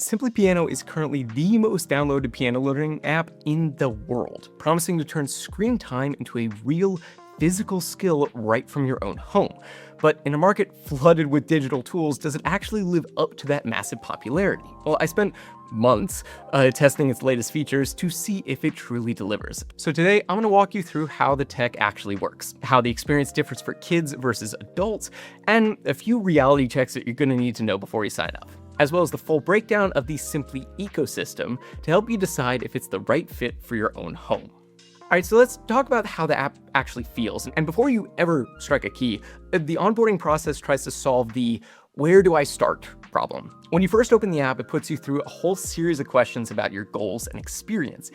Simply Piano is currently the most downloaded piano learning app in the world, promising to turn screen time into a real physical skill right from your own home. But in a market flooded with digital tools, does it actually live up to that massive popularity? Well, I spent months testing its latest features to see if it truly delivers. So today, I'm going to walk you through how the tech actually works, how the experience differs for kids versus adults, and a few reality checks that you're going to need to know before you sign up, as well as the full breakdown of the Simply ecosystem to help you decide if it's the right fit for your own home. All right, so let's talk about how the app actually feels. And before you ever strike a key, the onboarding process tries to solve the "where do I start" problem. When you first open the app, it puts you through a whole series of questions about your goals and experience.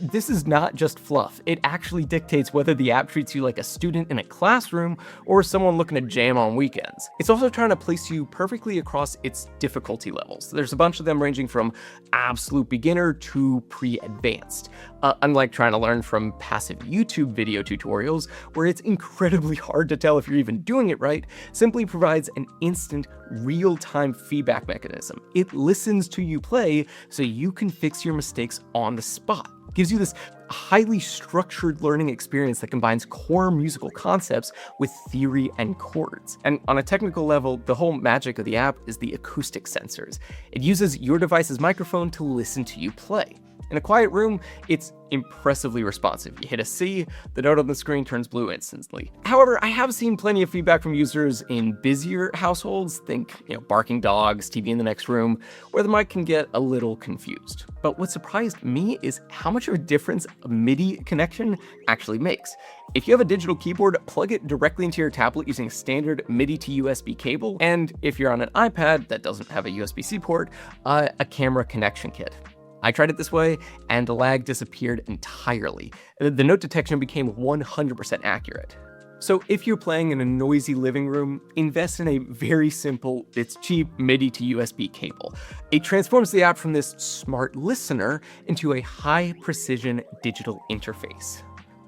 This is not just fluff. It actually dictates whether the app treats you like a student in a classroom or someone looking to jam on weekends. It's also trying to place you perfectly across its difficulty levels. There's a bunch of them ranging from absolute beginner to pre-advanced. Unlike trying to learn from passive YouTube video tutorials, where it's incredibly hard to tell if you're even doing it right, Simply provides an instant, real-time feedback mechanism. It listens to you play so you can fix your mistakes on the spot. Gives you this highly structured learning experience that combines core musical concepts with theory and chords. And on a technical level, the whole magic of the app is the acoustic sensors. It uses your device's microphone to listen to you play. In a quiet room, it's impressively responsive. You hit a C, the note on the screen turns blue instantly. However, I have seen plenty of feedback from users in busier households, think, barking dogs, TV in the next room, where the mic can get a little confused. But what surprised me is how much of a difference a MIDI connection actually makes. If you have a digital keyboard, plug it directly into your tablet using a standard MIDI to USB cable, and if you're on an iPad that doesn't have a USB-C port, a camera connection kit. I tried it this way, and the lag disappeared entirely. The note detection became 100% accurate. So if you're playing in a noisy living room, invest in a very simple, it's cheap MIDI to USB cable. It transforms the app from this smart listener into a high-precision digital interface.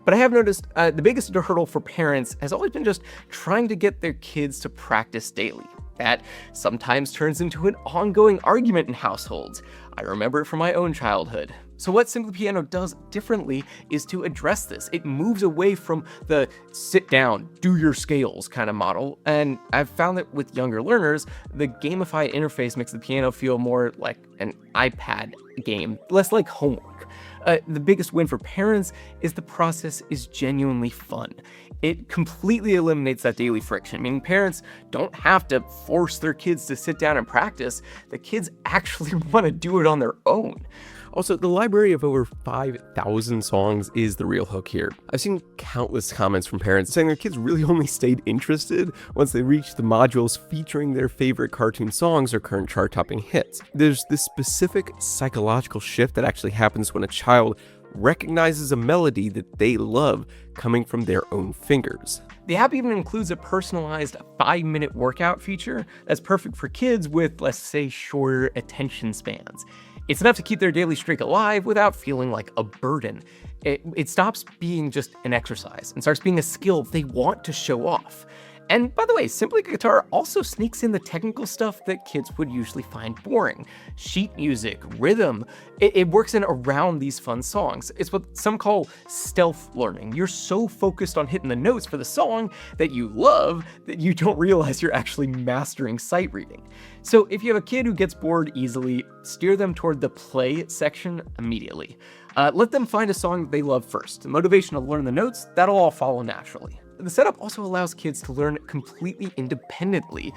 But I have noticed the biggest hurdle for parents has always been just trying to get their kids to practice daily. That sometimes turns into an ongoing argument in households. I remember it from my own childhood. So what Simply Piano does differently is to address this. It moves away from the sit down, do your scales kind of model, and I've found that with younger learners, the gamified interface makes the piano feel more like an iPad game, less like homework. The biggest win for parents is the process is genuinely fun. It completely eliminates that daily friction, meaning parents don't have to force their kids to sit down and practice. The kids actually want to do it on their own. Also, the library of over 5,000 songs is the real hook here. I've seen countless comments from parents saying their kids really only stayed interested once they reached the modules featuring their favorite cartoon songs or current chart-topping hits. There's this specific psychological shift that actually happens when a child recognizes a melody that they love coming from their own fingers. The app even includes a personalized 5-minute workout feature that's perfect for kids with, let's say, shorter attention spans. It's enough to keep their daily streak alive without feeling like a burden. It stops being just an exercise and starts being a skill they want to show off. And by the way, Simply Guitar also sneaks in the technical stuff that kids would usually find boring. Sheet music, rhythm, it works in around these fun songs. It's what some call stealth learning. You're so focused on hitting the notes for the song that you love that you don't realize you're actually mastering sight reading. So if you have a kid who gets bored easily, steer them toward the play section immediately. Let them find a song that they love first. The motivation to learn the notes, that'll all follow naturally. The setup also allows kids to learn completely independently,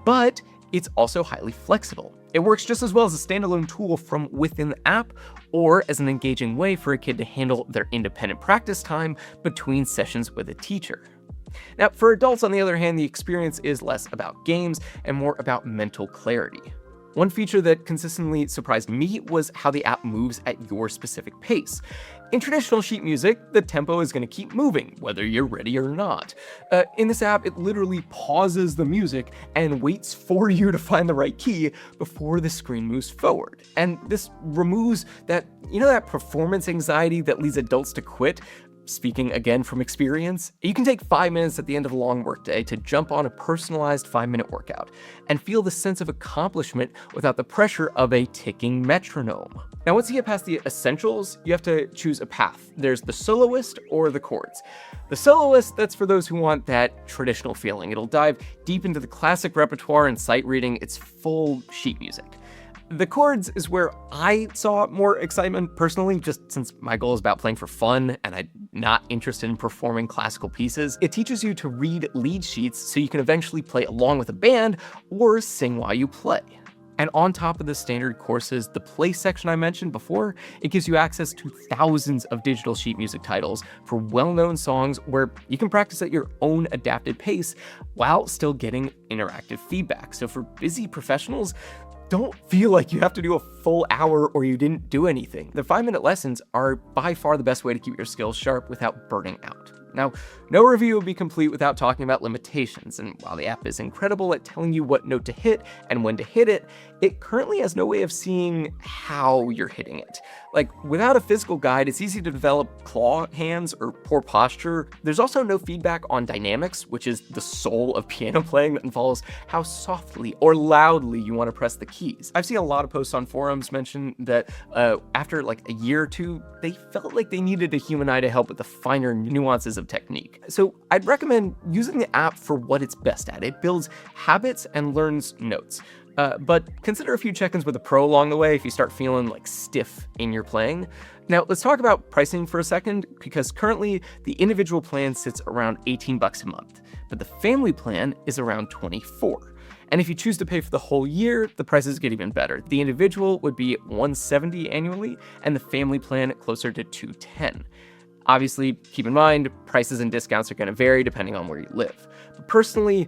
but it's also highly flexible. It works just as well as a standalone tool from within the app, or as an engaging way for a kid to handle their independent practice time between sessions with a teacher. Now, for adults, on the other hand, the experience is less about games and more about mental clarity. One feature that consistently surprised me was how the app moves at your specific pace. In traditional sheet music, the tempo is going to keep moving, whether you're ready or not. In this app, it literally pauses the music and waits for you to find the right key before the screen moves forward. And this removes that performance anxiety that leads adults to quit. speaking again from experience, you can take 5 minutes at the end of a long workday to jump on a personalized 5-minute workout and feel the sense of accomplishment without the pressure of a ticking metronome. Now, once you get past the essentials, you have to choose a path. There's the Soloist or the Chords. The Soloist, that's for those who want that traditional feeling. It'll dive deep into the classic repertoire and sight reading. It's full sheet music. The Chords is where I saw more excitement personally, just since my goal is about playing for fun and I'm not interested in performing classical pieces. It teaches you to read lead sheets so you can eventually play along with a band or sing while you play. And on top of the standard courses, the play section I mentioned before, it gives you access to thousands of digital sheet music titles for well-known songs where you can practice at your own adapted pace while still getting interactive feedback. So for busy professionals, don't feel like you have to do a full hour or you didn't do anything. The 5-minute lessons are by far the best way to keep your skills sharp without burning out. Now, no review will be complete without talking about limitations, and while the app is incredible at telling you what note to hit and when to hit it, it currently has no way of seeing how you're hitting it. Like, without a physical guide, it's easy to develop claw hands or poor posture. There's also no feedback on dynamics, which is the soul of piano playing that involves how softly or loudly you want to press the keys. I've seen a lot of posts on forums mention that after like a year or two, they felt like they needed a human eye to help with the finer nuances of technique. So I'd recommend using the app for what it's best at. It builds habits and learns notes. But consider a few check-ins with a pro along the way if you start feeling like stiff in your playing. Now, let's talk about pricing for a second, because currently the individual plan sits around $18 a month, but the family plan is around $24. And if you choose to pay for the whole year, the prices get even better. The individual would be $170 annually, and the family plan closer to $210. Obviously, keep in mind, prices and discounts are going to vary depending on where you live. But personally,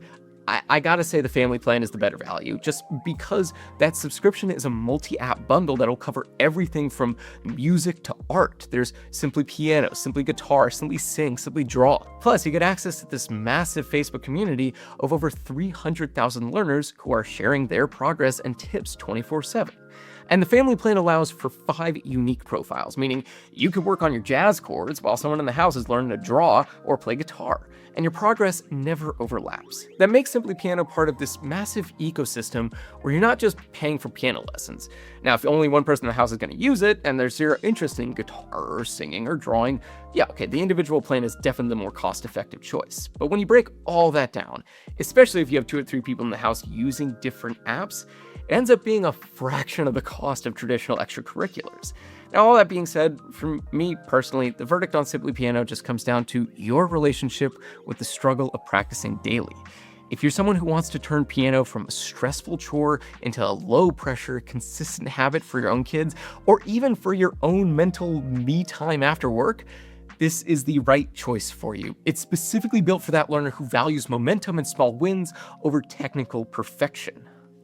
I gotta say the family plan is the better value, just because that subscription is a multi-app bundle that'll cover everything from music to art. There's Simply Piano, Simply Guitar, Simply Sing, Simply Draw. Plus, you get access to this massive Facebook community of over 300,000 learners who are sharing their progress and tips 24/7. And the family plan allows for 5 unique profiles, meaning you can work on your jazz chords while someone in the house is learning to draw or play guitar, and your progress never overlaps. That makes Simply Piano part of this massive ecosystem where you're not just paying for piano lessons. Now, if only one person in the house is going to use it and there's zero interest in guitar or singing or drawing, yeah, okay, the individual plan is definitely the more cost-effective choice. But when you break all that down, especially if you have 2 or 3 people in the house using different apps, it ends up being a fraction of the cost of traditional extracurriculars. Now, all that being said, for me personally, the verdict on Simply Piano just comes down to your relationship with the struggle of practicing daily. If you're someone who wants to turn piano from a stressful chore into a low-pressure, consistent habit for your own kids, or even for your own mental me time after work, this is the right choice for you. It's specifically built for that learner who values momentum and small wins over technical perfection.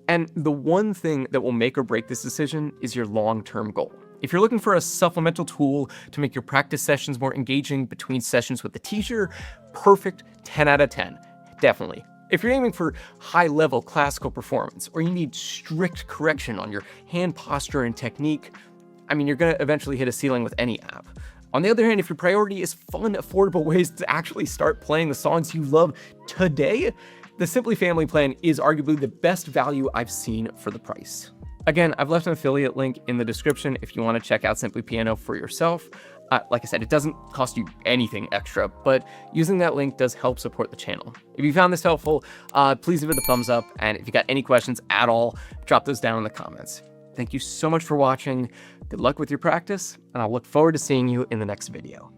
And the one thing that will make or break this decision is your long-term goal. If you're looking for a supplemental tool to make your practice sessions more engaging between sessions with the teacher, perfect, 10 out of 10, definitely. If you're aiming for high-level classical performance, or you need strict correction on your hand posture and technique, I mean, you're gonna eventually hit a ceiling with any app. On the other hand, if your priority is fun, affordable ways to actually start playing the songs you love today, the Simply Family Plan is arguably the best value I've seen for the price. Again, I've left an affiliate link in the description if you want to check out Simply Piano for yourself. Like I said, it doesn't cost you anything extra, but using that link does help support the channel. If you found this helpful, please give it a thumbs up, and if you got any questions at all, drop those down in the comments. Thank you so much for watching. Good luck with your practice, and I'll look forward to seeing you in the next video.